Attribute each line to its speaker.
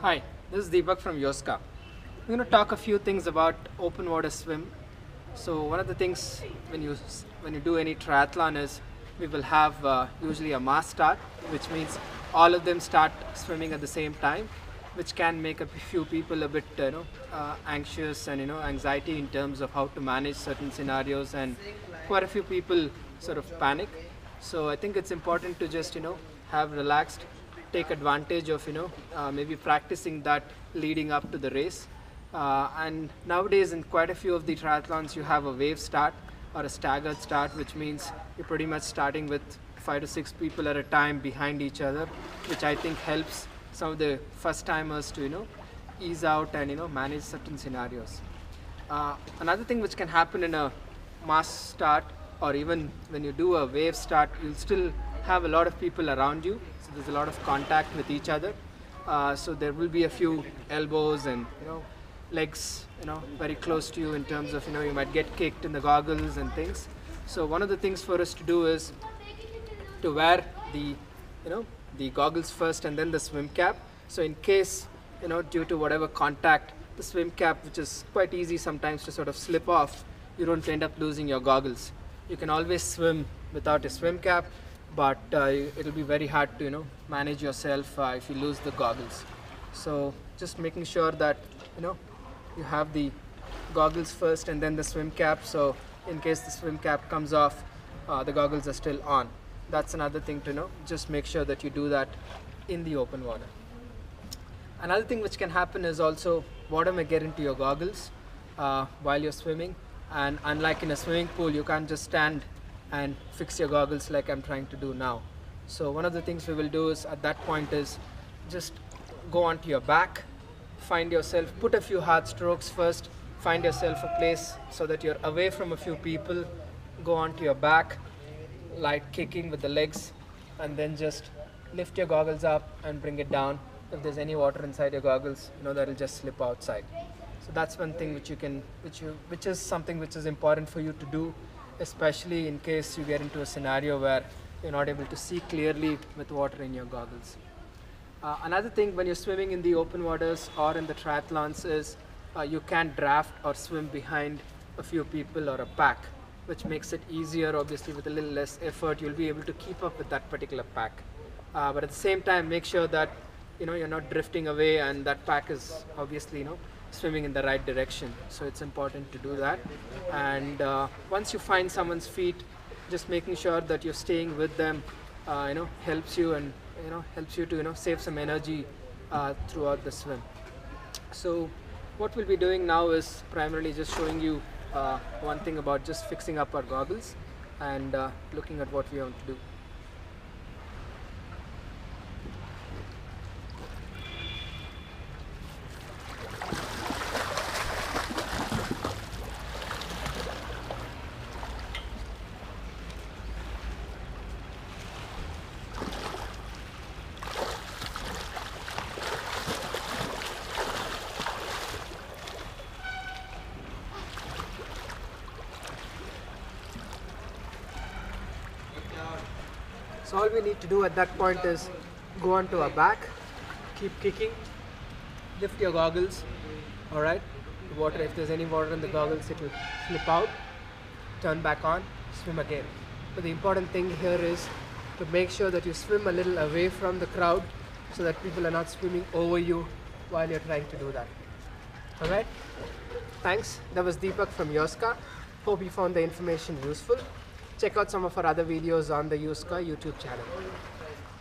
Speaker 1: Hi, this is Deepak from Yoska. We're going to talk a few things about open water swim. So one of the things when you do any triathlon is we will have usually a mass start, which means all of them start swimming at the same time, which can make a few people a bit anxious and anxiety in terms of how to manage certain scenarios, and quite a few people sort of panic. So I think it's important to just have relaxed, take advantage of maybe practicing that leading up to the race. And nowadays in quite a few of the triathlons you have a wave start or a staggered start, which means you're pretty much starting with 5 to 6 people at a time behind each other, which I think helps some of the first timers to ease out and manage certain scenarios. Another thing which can happen in a mass start, or even when you do a wave start, you'll still have a lot of people around you, so there's a lot of contact with each other. So there will be a few elbows and legs very close to you, in terms of you might get kicked in the goggles and things. So one of the things for us to do is to wear the goggles first and then the swim cap. So in case due to whatever contact, the swim cap, which is quite easy sometimes to sort of slip off, you don't end up losing your goggles. You can always swim without a swim cap, but it'll be very hard to manage yourself if you lose the goggles. So just making sure that you have the goggles first and then the swim cap, so in case the swim cap comes off, the goggles are still on. That's another thing to know. Just make sure that you do that in the open water. Another thing which can happen is also water may get into your goggles while you're swimming, and unlike in a swimming pool, you can't just stand and fix your goggles like I'm trying to do now. So one of the things we will do is at that point is just go onto your back, find yourself, put a few hard strokes first, find yourself a place so that you're away from a few people, go onto your back, light kicking with the legs, and then just lift your goggles up and bring it down. If there's any water inside your goggles, that'll just slip outside. So that's one thing which is something which is important for you to do, especially in case you get into a scenario where you're not able to see clearly with water in your goggles. Another thing when you're swimming in the open waters or in the triathlons is you can draft or swim behind a few people or a pack, which makes it easier. Obviously with a little less effort you'll be able to keep up with that particular pack, but at the same time make sure that you're not drifting away and that pack is obviously swimming in the right direction. So it's important to do that. And once you find someone's feet, just making sure that you're staying with them helps you, and helps you to save some energy throughout the swim. So what we'll be doing now is primarily just showing you one thing about just fixing up our goggles and looking at what we want to do. So all we need to do at that point is go onto our back, keep kicking, lift your goggles, alright, water, if there's any water in the goggles it will flip out, turn back on, swim again. But the important thing here is to make sure that you swim a little away from the crowd so that people are not swimming over you while you're trying to do that. Alright, thanks. That was Deepak from Yoska. Hope you found the information useful. Check out some of our other videos on the Yoska YouTube channel.